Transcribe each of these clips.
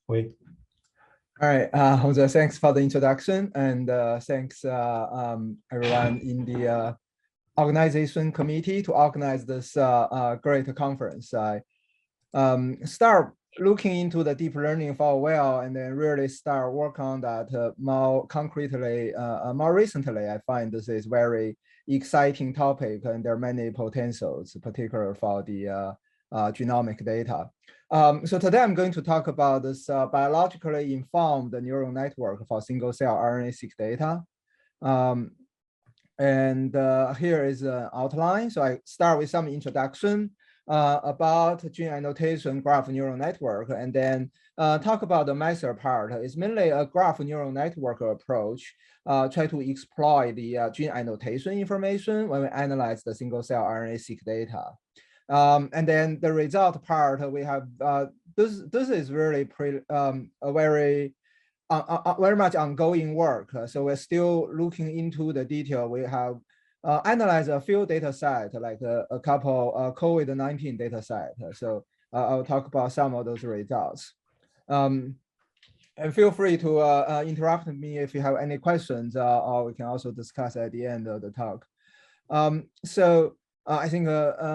Wait. All right, Jose, thanks for the introduction, and thanks everyone in the organization committee to organize this great conference. I start looking into the deep learning for a while, and then really start work on that more concretely, more recently. I find this is very exciting topic, and there are many potentials, particularly for the genomic data. So today I'm going to talk about this biologically informed neural network for single-cell RNA-seq data. Here is an outline. So I start with some introduction about gene annotation graph neural network, and then talk about the method part. It's mainly a graph neural network approach, try to exploit the gene annotation information when we analyze the single-cell RNA-seq data. And then the result part, we have this is really a very much ongoing work. So we're still looking into the detail. We have analyzed a few data sets, like a couple COVID-19 data sets. So I'll talk about some of those results. And feel free to interrupt me if you have any questions, or we can also discuss at the end of the talk. I think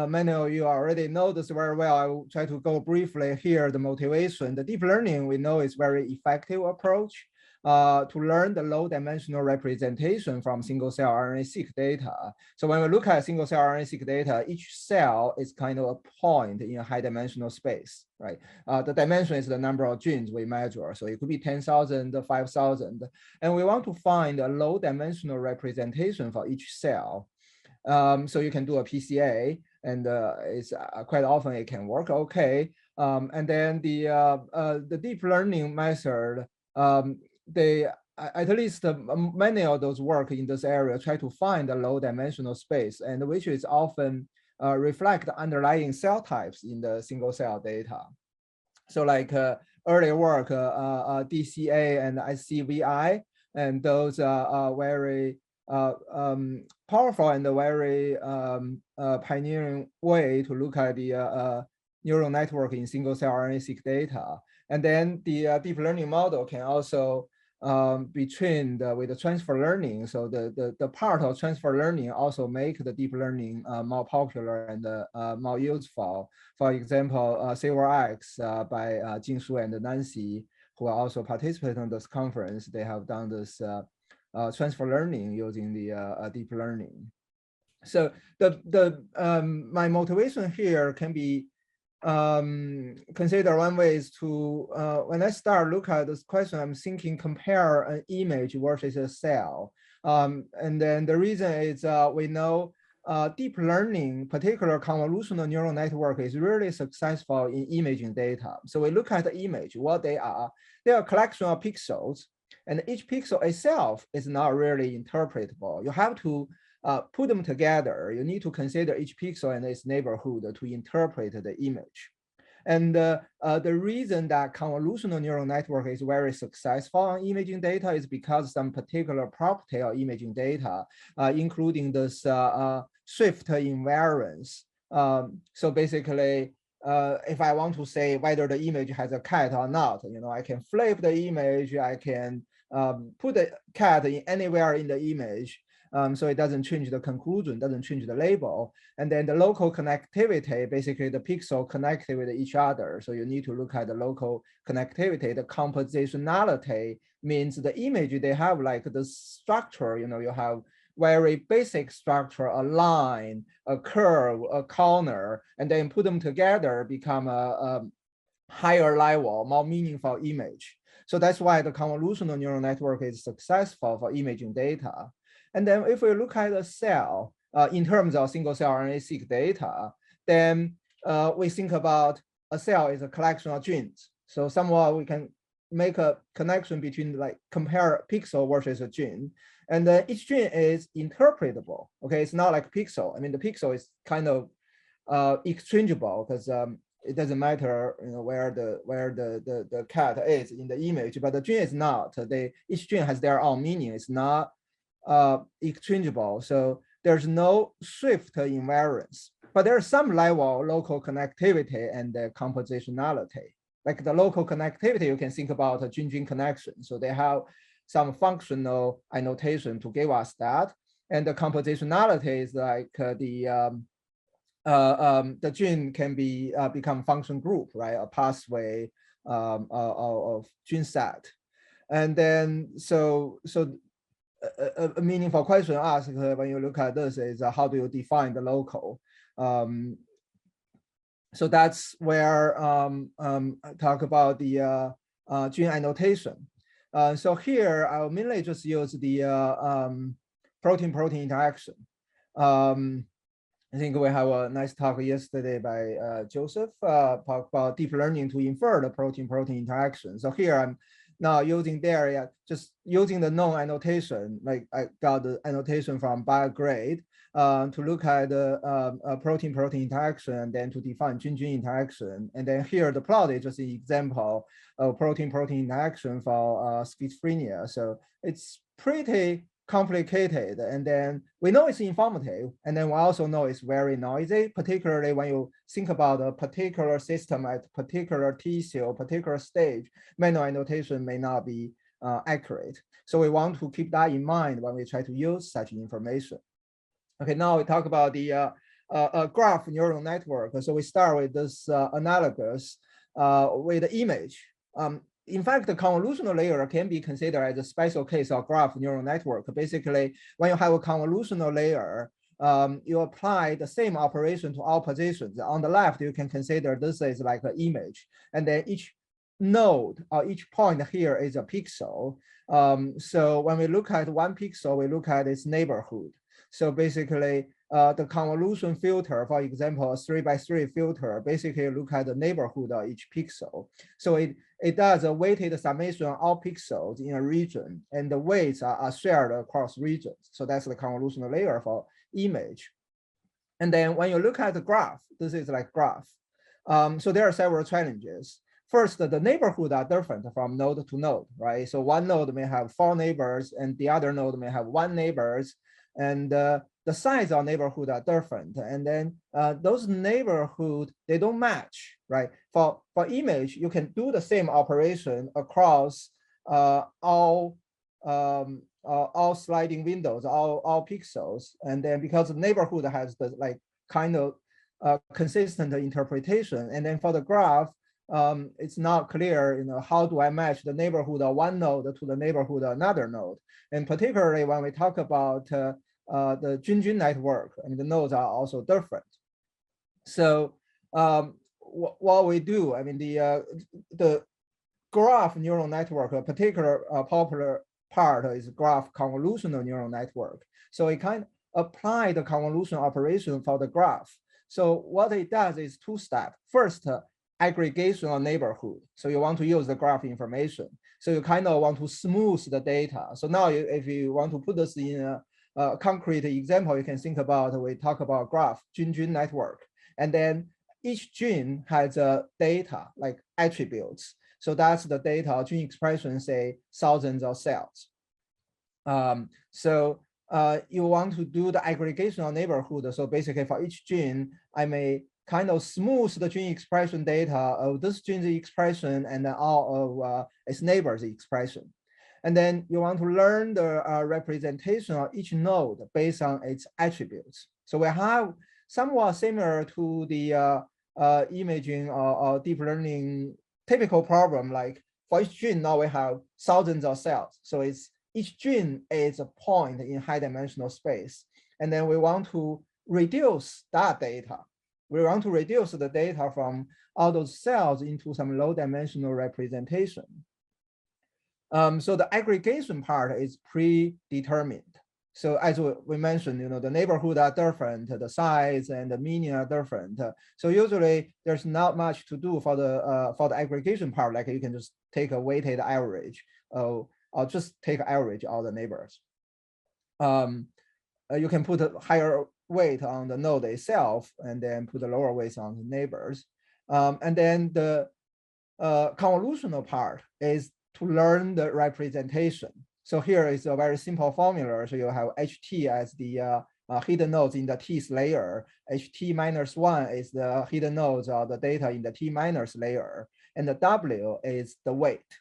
many of you already know this very well. I will try to go briefly here, the motivation. The deep learning, we know, is very effective approach to learn the low-dimensional representation from single-cell RNA-seq data. So when we look at single-cell RNA-seq data, each cell is kind of a point in a high-dimensional space, right? The dimension is the number of genes we measure. So it could be 10,000, 5,000. And we want to find a low-dimensional representation for each cell. So you can do a PCA, and it's quite often it can work okay. And then the deep learning method, they at least many of those work in this area try to find a low dimensional space, and which is often reflect the underlying cell types in the single cell data. So like earlier work, DCA and SCVI, and those are very powerful and a very pioneering way to look at the neural network in single-cell RNA-seq data. And then the deep learning model can also be trained with the transfer learning. So the part of transfer learning also make the deep learning more popular and more useful. For example, CyberX by Jing Shu and Nancy, who are also participating in this conference, they have done this transfer learning using the deep learning. So my motivation here can be consider one way is to when I start look at this question, I'm thinking compare an image versus a cell. And then the reason is we know deep learning, particular convolutional neural network, is really successful in imaging data. So we look at the image, what they are. They are a collection of pixels, and each pixel itself is not really interpretable. You have to put them together. You need to consider each pixel and its neighborhood to interpret the image. And the reason that convolutional neural network is very successful on imaging data is because some particular property of imaging data, including this shift invariance. So basically, if I want to say whether the image has a cat or not, I can flip the image, I can put the cat anywhere in the image. So it doesn't change the conclusion, doesn't change the label. And then the local connectivity, basically the pixel connected with each other. So you need to look at the local connectivity. The compositionality means the image, they have like the structure, you have very basic structure, a line, a curve, a corner, and then put them together, become a higher level, more meaningful image. So that's why the convolutional neural network is successful for imaging data. And then if we look at a cell in terms of single-cell RNA-seq data, then we think about a cell is a collection of genes. So somehow we can make a connection between, like, compare pixel versus a gene. And then each gene is interpretable. Okay, it's not like pixel. I mean, the pixel is kind of exchangeable because it doesn't matter, where the cat is in the image, but the gene is not. Each gene has their own meaning. It's not exchangeable. So there's no shift invariance, but there's some level of local connectivity and compositionality. like the local connectivity, you can think about a Jun-Jun connection. So they have some functional annotation to give us that. And the compositionality is like the gene can be become function group, right? A pathway of gene set. And then so a meaningful question asked when you look at this is how do you define the local? So that's where I talk about the gene annotation. So here I'll mainly just use the protein-protein interaction. I think we have a nice talk yesterday by Joseph, talk about deep learning to infer the protein-protein interaction. So here I'm now using there, just using the known annotation, like I got the annotation from BioGrade to look at the protein-protein interaction and then to define Jun-Jun interaction. And then here the plot is just an example of protein-protein interaction for schizophrenia. So it's pretty complicated, and then we know it's informative, and then we also know it's very noisy, particularly when you think about a particular system at particular tissue, particular stage, manual annotation may not be accurate. So we want to keep that in mind when we try to use such information. Okay, now we talk about the graph neural network. So we start with this analogous with the image. In fact, the convolutional layer can be considered as a special case of graph neural network. Basically, when you have a convolutional layer, you apply the same operation to all positions. On the left, you can consider this is like an image, and then each node or each point here is a pixel. So when we look at one pixel, we look at its neighborhood. So basically, the convolution filter, for example, a 3x3 filter, basically look at the neighborhood of each pixel. So it does a weighted summation of all pixels in a region, and the weights are shared across regions. So that's the convolutional layer for image. And then when you look at the graph, this is like graph. So there are several challenges. First, the neighborhood are different from node to node, right? So one node may have 4 neighbors, and the other node may have 1 neighbors, and the size of neighborhood are different. And then those neighborhood, they don't match, right? For image, you can do the same operation across all sliding windows, all pixels. And then because the neighborhood has the like kind of consistent interpretation. And then for the graph, it's not clear, how do I match the neighborhood of one node to the neighborhood of another node? And particularly when we talk about the Jun-Jun network, and the nodes are also different. So what we do, I mean, the graph neural network, a particular popular part is graph convolutional neural network. So it kind of apply the convolution operation for the graph. So what it does is 2 steps. First, aggregation of neighborhood. So you want to use the graph information. So you kind of want to smooth the data. So now if you want to put this in a concrete example, you can think about, we talk about graph Jun-Jun network. And then each gene has a data, like attributes. So that's the data, gene expression, say thousands of cells. So you want to do the aggregation of neighborhood. So basically for each gene, I may kind of smooth the gene expression data of this gene's expression and then all of its neighbors' expression. And then you want to learn the representation of each node based on its attributes. So we have somewhat similar to the imaging or deep learning typical problem, like for each gene, now we have thousands of cells. So each gene is a point in high dimensional space. And then we want to reduce that data. We want to reduce the data from all those cells into some low dimensional representation. So the aggregation part is predetermined. So as we mentioned, the neighborhood are different, the size and the meaning are different. So usually there's not much to do for the aggregation part. Like you can just take a weighted average, or just take average all the neighbors. You can put a higher weight on the node itself, and then put the lower weights on the neighbors. And then the convolutional part is to learn the representation. So here is a very simple formula. So you have HT as the hidden nodes in the T's layer. HT minus 1 is the hidden nodes of the data in the T minus layer. and the W is the weight.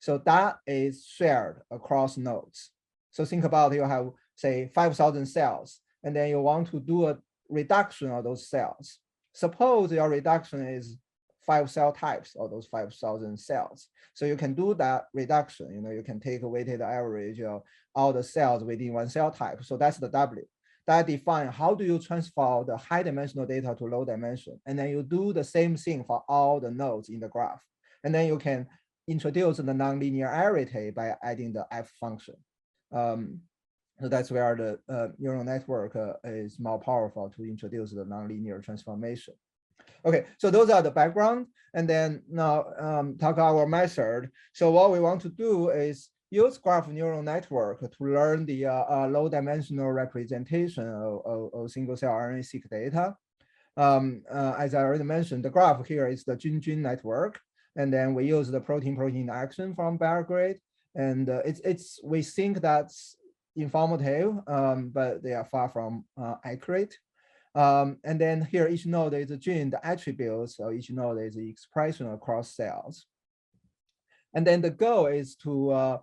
So that is shared across nodes. So think about you have, say, 5,000 cells, and then you want to do a reduction of those cells. Suppose your reduction is 5 cell types of those 5,000 cells. So you can do that reduction. You can take a weighted average of all the cells within one cell type. So that's the W. That defines how do you transfer the high dimensional data to low dimension. And then you do the same thing for all the nodes in the graph. And then you can introduce the nonlinearity by adding the F function. So that's where the neural network is more powerful to introduce the nonlinear transformation. Okay, so those are the background. And then now talk our method. So what we want to do is use graph neural network to learn the low dimensional representation of single cell RNA-seq data. As I already mentioned, the graph here is the gene network. And then we use the protein-protein interaction from Belgrade. And we think that's informative, but they are far from accurate. And then here, each node is a gene, the attributes of each node is the expression across cells. And then the goal is to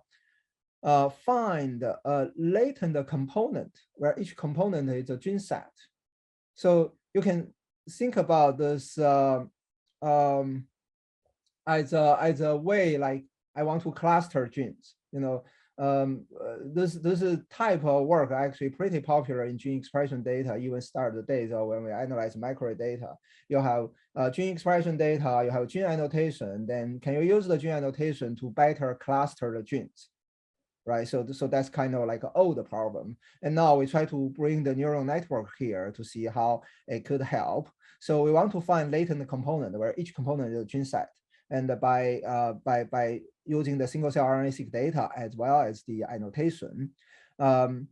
find a latent component where each component is a gene set. So you can think about this as a way, like I want to cluster genes. This is type of work actually pretty popular in gene expression data, even start the days when we analyze micro data. You have gene expression data, you have gene annotation, then can you use the gene annotation to better cluster the genes? Right, so that's kind of like an old problem. And now we try to bring the neural network here to see how it could help. So we want to find latent component where each component is a gene set. And by using the single cell RNA-seq data as well as the annotation. And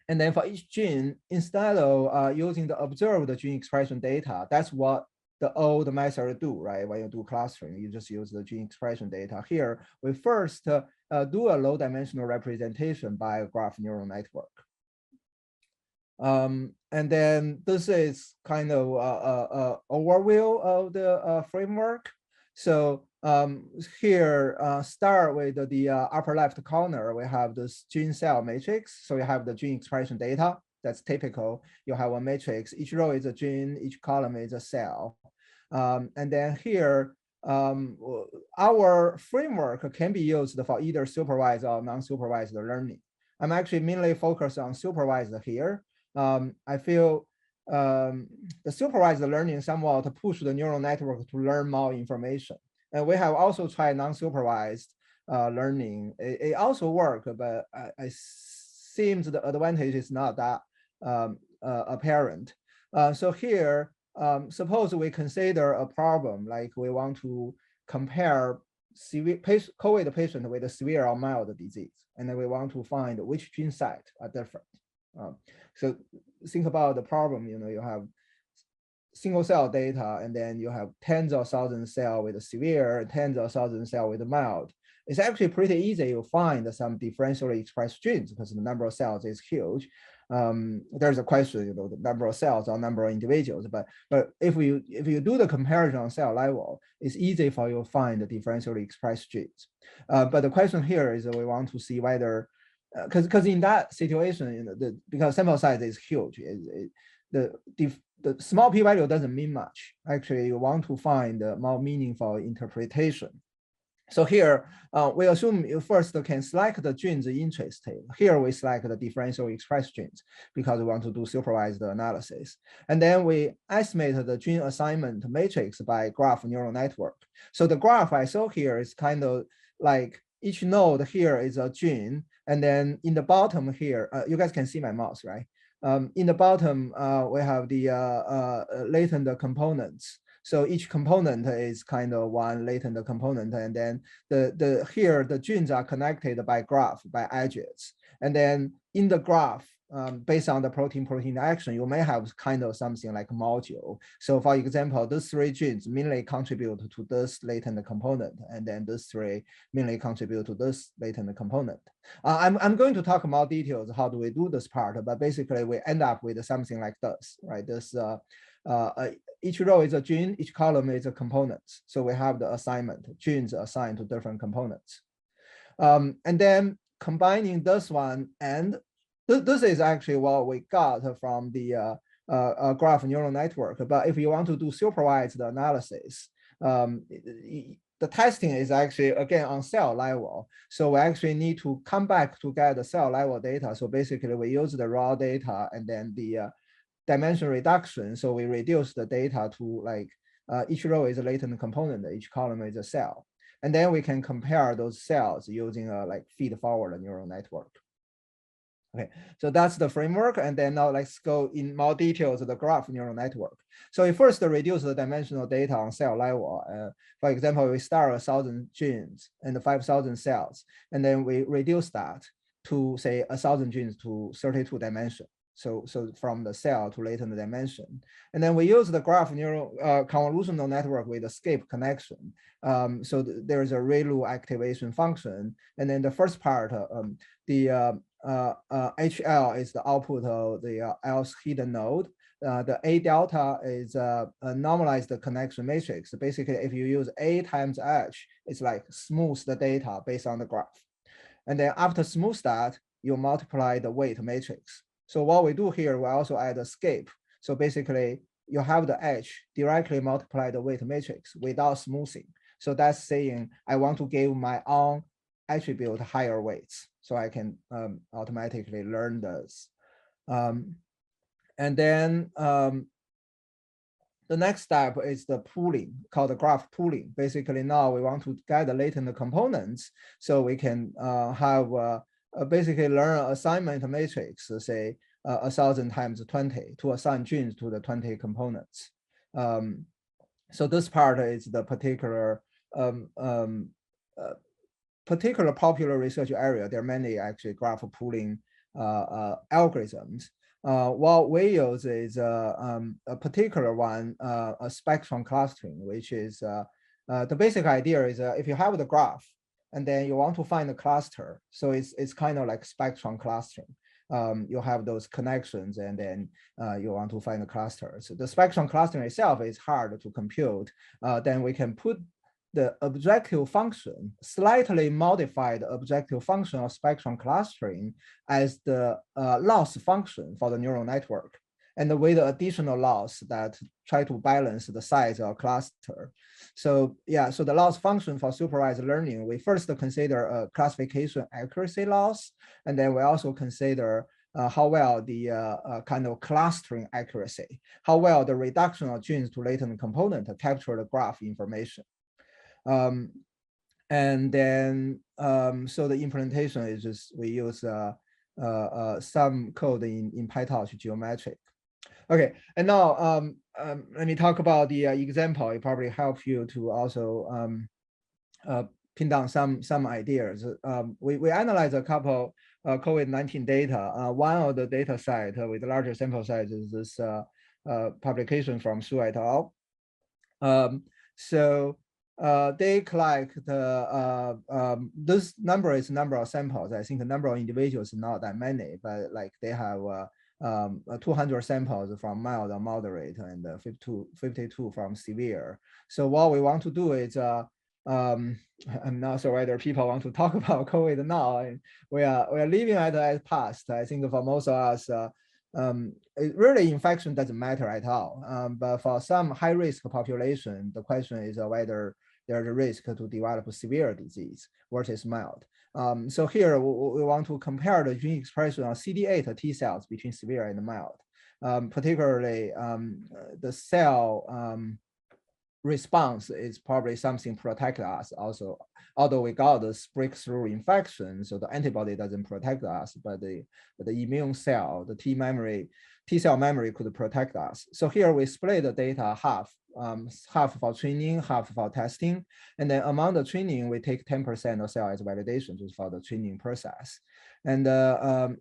then for each gene, instead of using the observed gene expression data, that's what the old method do, right? When you do clustering, you just use the gene expression data. Here, we first do a low dimensional representation by a graph neural network. And then this is kind of an overview of the framework. So here, start with the upper left corner, we have this gene cell matrix. So you have the gene expression data. That's typical. You have a matrix. Each row is a gene. Each column is a cell. And then here, our framework can be used for either supervised or non-supervised learning. I'm actually mainly focused on supervised here. I feel the supervised learning somewhat to push the neural network to learn more information. And we have also tried non-supervised learning. It also works, but it seems the advantage is not that apparent. So here, suppose we consider a problem like we want to compare severe COVID patient with a severe or mild disease, and then we want to find which gene set are different. So think about the problem. You have single cell data, and then you have tens of thousands cells with severe, tens of thousands cells with mild. It's actually pretty easy to find some differentially expressed genes because the number of cells is huge. There's a question, the number of cells or number of individuals, but if you do the comparison on cell level, it's easy for you to find the differentially expressed genes. But the question here is we want to see whether, because in that situation, because sample size is huge, the small p-value doesn't mean much. Actually, you want to find a more meaningful interpretation. So here, we assume you first can select the genes interested. Here we select the differentially expressed genes because we want to do supervised analysis. And then we estimate the gene assignment matrix by graph neural network. So the graph I saw here is kind of like each node here is a gene. And then in the bottom here, you guys can see my mouse, right? In the bottom, we have the latent components. So each component is kind of one latent component, and then here the genes are connected by graph, by edges. And then in the graph, based on the protein-protein action, you may have kind of something like a module. So for example, these three genes mainly contribute to this latent component, and then these three mainly contribute to this latent component. I'm going to talk more details, how do we do this part, but basically we end up with something like this, right? This each row is a gene, each column is a component. So we have the assignment, genes assigned to different components. And then combining this one and this is actually what we got from the graph neural network. But if you want to do supervised analysis, the testing is actually, again, on cell level. So we actually need to come back to get the cell level data. So basically, we use the raw data and then the dimension reduction. So we reduce the data to like each row is a latent component, each column is a cell. And then we can compare those cells using a like feed-forward neural network. Okay, so that's the framework. And then now let's go in more details of the graph neural network. So we first reduce the dimensional data on cell level. For example, we start 1,000 genes and 5,000 cells, and then we reduce that to say 1,000 genes to 32 dimensions. So from the cell to latent dimension. And then we use the graph neural convolutional network with escape connection. So there is a ReLU activation function. And then the first part, the HL is the output of the else hidden node. The A delta is a normalized connection matrix. So basically, if you use A times H, it's like smooth the data based on the graph. And then after smooth that, you multiply the weight matrix. So what we do here, we also add escape. So basically, you have the H directly multiply the weight matrix without smoothing. So that's saying I want to give my own attribute higher weights, so I can automatically learn this. And then the next step is the pooling, called the graph pooling. Basically, now we want to get the latent components, so we can have basically learn an assignment matrix, say 1,000 times 20 to assign genes to the 20 components. So this part is the particular popular research area. There are many actually graph pooling algorithms. What we use is a particular one, a spectrum clustering, which is the basic idea is if you have the graph and then you want to find a cluster, so it's kind of like spectrum clustering. You have those connections and then you want to find a cluster. So the spectrum clustering itself is hard to compute. Then we can put the objective function, slightly modified objective function of spectrum clustering as the loss function for the neural network, and with the additional loss that try to balance the size of cluster. So yeah, so the loss function for supervised learning, we first consider a classification accuracy loss, and then we also consider how well the kind of clustering accuracy, how well the reduction of genes to latent component capture the graph information. And then, so the implementation is just, we use some code in PyTorch geometric. Okay, and now let me talk about the example. It probably helps you to also pin down some ideas. We analyze a couple COVID-19 data. One of the data set with larger sample size is this publication from Su et al. So they collect this number is number of samples. I think the number of individuals is not that many, but like they have 200 samples from mild or moderate and 52 from severe. So what we want to do is, I'm not sure whether people want to talk about COVID now. And we are living at the past. I think for most of us, really infection doesn't matter at all. But for some high risk population, the question is whether there's a risk to develop severe disease versus mild. So here we want to compare the gene expression of CD8 T cells between severe and mild. Particularly the cell response is probably something protect us also, although we got this breakthrough infection, so the antibody doesn't protect us, but the immune cell, the T cell memory could protect us. So here we split the data half for training, half for testing. And then among the training, we take 10% of cell as validation just for the training process. And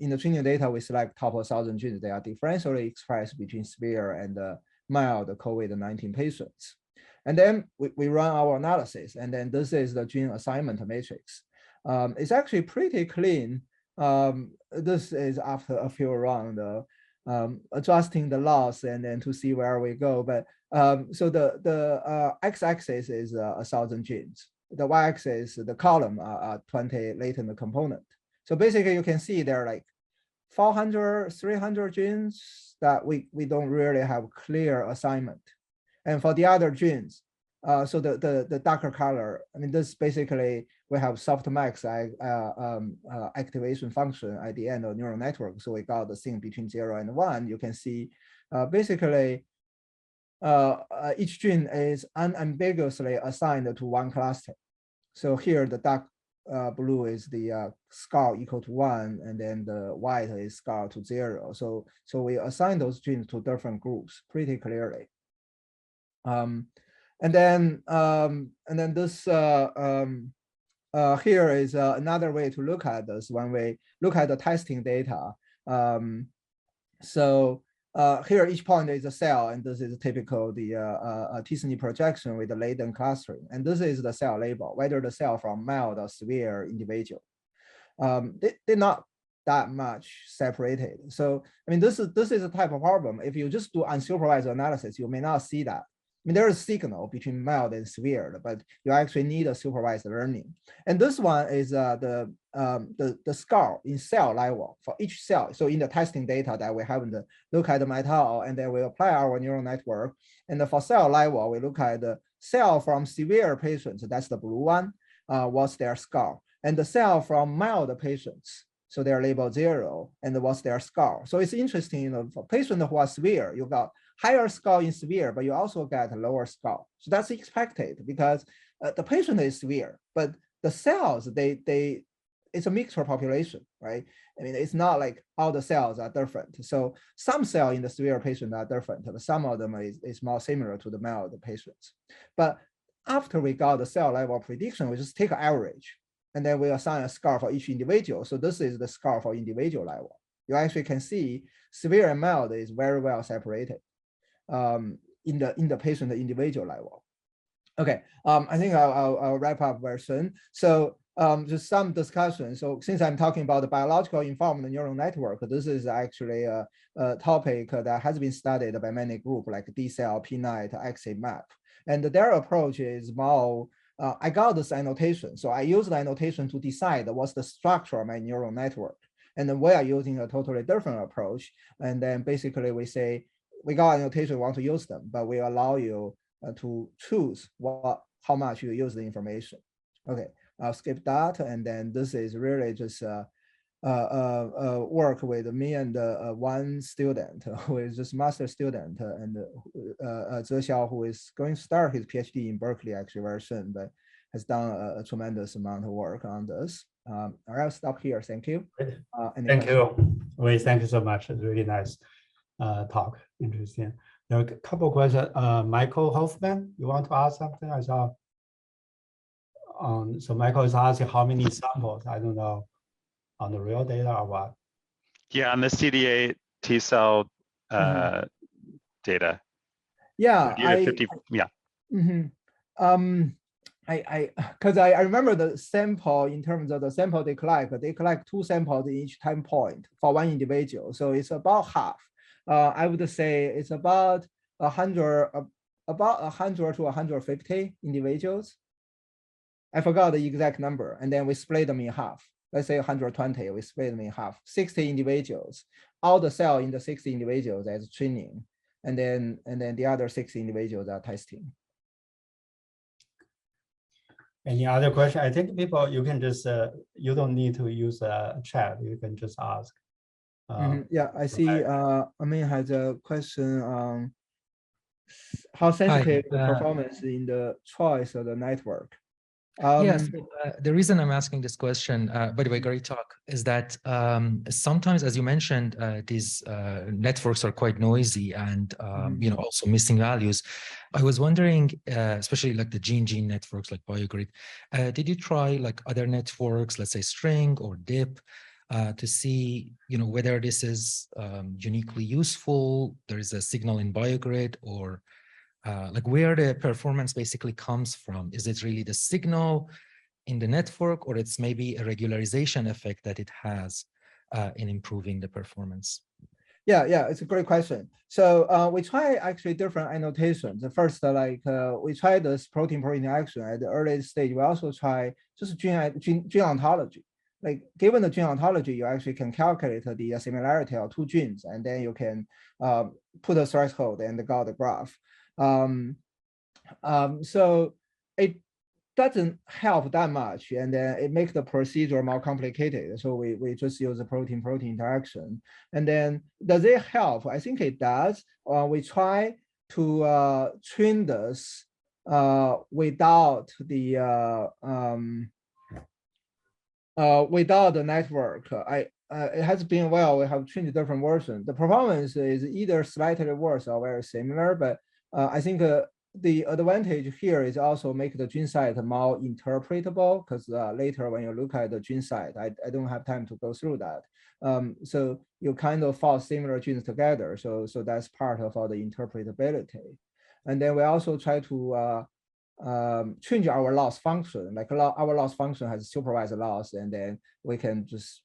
in the training data, we select top 1,000 genes. They are differentially expressed between severe and mild COVID-19 patients. And then we run our analysis, and then this is the gene assignment matrix. It's actually pretty clean. This is after a few rounds. adjusting the loss and then to see where we go. But so the x-axis is 1,000 genes. The y-axis, the column are 20 latent component. So basically you can see there are like 400, 300 genes that we don't really have clear assignment. And for the other genes, so the darker color, I mean, this basically, we have softmax activation function at the end of neural network. So we got the thing between 0 and 1. You can see basically each gene is unambiguously assigned to one cluster. So here the dark blue is the scar equal to 1, and then the white is scar to 0. So we assign those genes to different groups pretty clearly. And then this here is another way to look at this when we look at the testing data. So here each point is a cell, and this is typical the t-SNE projection with the latent clustering. And this is the cell label, whether the cell from mild or severe individual. They're not that much separated. So I mean, this is a type of problem. If you just do unsupervised analysis, you may not see that. I mean, there is a signal between mild and severe, but you actually need a supervised learning. And this one is the scar in cell level for each cell. So in the testing data that we haven't look at the metal, and then we apply our neural network. And for cell level, we look at the cell from severe patients, that's the blue one, what's their scar. And the cell from mild patients, so they're labeled 0, and what's their scar. So it's interesting, you know, for patients who are severe, you got higher score in severe, but you also get a lower score. So that's expected because the patient is severe, but the cells, it's a mixed population, right? I mean, it's not like all the cells are different. So some cells in the severe patient are different, but some of them is more similar to the mild patients. But after we got the cell level prediction, we just take an average, and then we assign a score for each individual. So this is the score for individual level. You actually can see severe and mild is very well separated in the patient individual level. Okay, I think I'll wrap up very soon. So just some discussion. So since I'm talking about the biological informed neural network, this is actually a topic that has been studied by many groups like DCell, PNet, XAMAP. And their approach is more, I got this annotation. So I use the annotation to decide what's the structure of my neural network. And then we are using a totally different approach. And then basically we say, we got annotation, we want to use them, but we allow you to choose how much you use the information. Okay, I'll skip that. And then this is really just work with me and one student who is just master student, and Zhe Xiao, who is going to start his PhD in Berkeley actually very soon, but has done a tremendous amount of work on this. I'll stop here. Thank you. Thank you. Wei, thank you so much. It's really nice talk. Interesting. There are a couple of questions. Michael Hoffman, you want to ask something? I saw. So Michael is asking how many samples, I don't know, on the real data or what? Yeah, on the CD8 T cell data. Yeah, because I remember the sample in terms of the sample they collect 2 samples in each time point for one individual. So it's about half. I would say it's about 100 to 150 individuals. I forgot the exact number, and then we split them in half. Let's say 120, we split them in half. 60 individuals, all the cell in the 60 individuals as training, and then the other 60 individuals are testing. Any other question? I think people, you can just you don't need to use a chat. You can just ask. Yeah, I see. Amin has a question on how sensitive the performance in the choice of the network. Yes, the reason I'm asking this question, by the way, great talk, is that sometimes, as you mentioned, these networks are quite noisy and you know, also missing values. I was wondering, especially like the gene networks like BioGrid, did you try like other networks, let's say string or DIP, to see, you know, whether this is uniquely useful? There is a signal in BioGrid, or like where the performance basically comes from? Is it really the signal in the network, or it's maybe a regularization effect that it has in improving the performance? Yeah, it's a great question. So we try actually different annotations. The first, we tried this protein-protein interaction at the early stage. We also try just gene ontology. Like given the gene ontology, you actually can calculate the similarity of two genes, and then you can put a threshold and got the graph. So it doesn't help that much, and then it makes the procedure more complicated. So we just use the protein-protein interaction. And then does it help? I think it does. We try to train this without the network. It has been well. We have trained different versions. The performance is either slightly worse or very similar, but I think the advantage here is also make the gene site more interpretable, because later when you look at the gene site, I don't have time to go through that. So you kind of force similar genes together. So that's part of all the interpretability. And then we also try to change our loss function. Like our loss function has supervised loss, and then we can just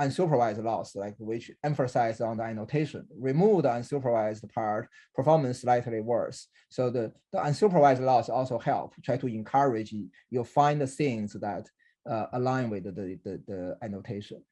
unsupervised loss, like which emphasize on the annotation. Remove the unsupervised part, performance slightly worse. So the unsupervised loss also help try to encourage you find the things that align with the annotation.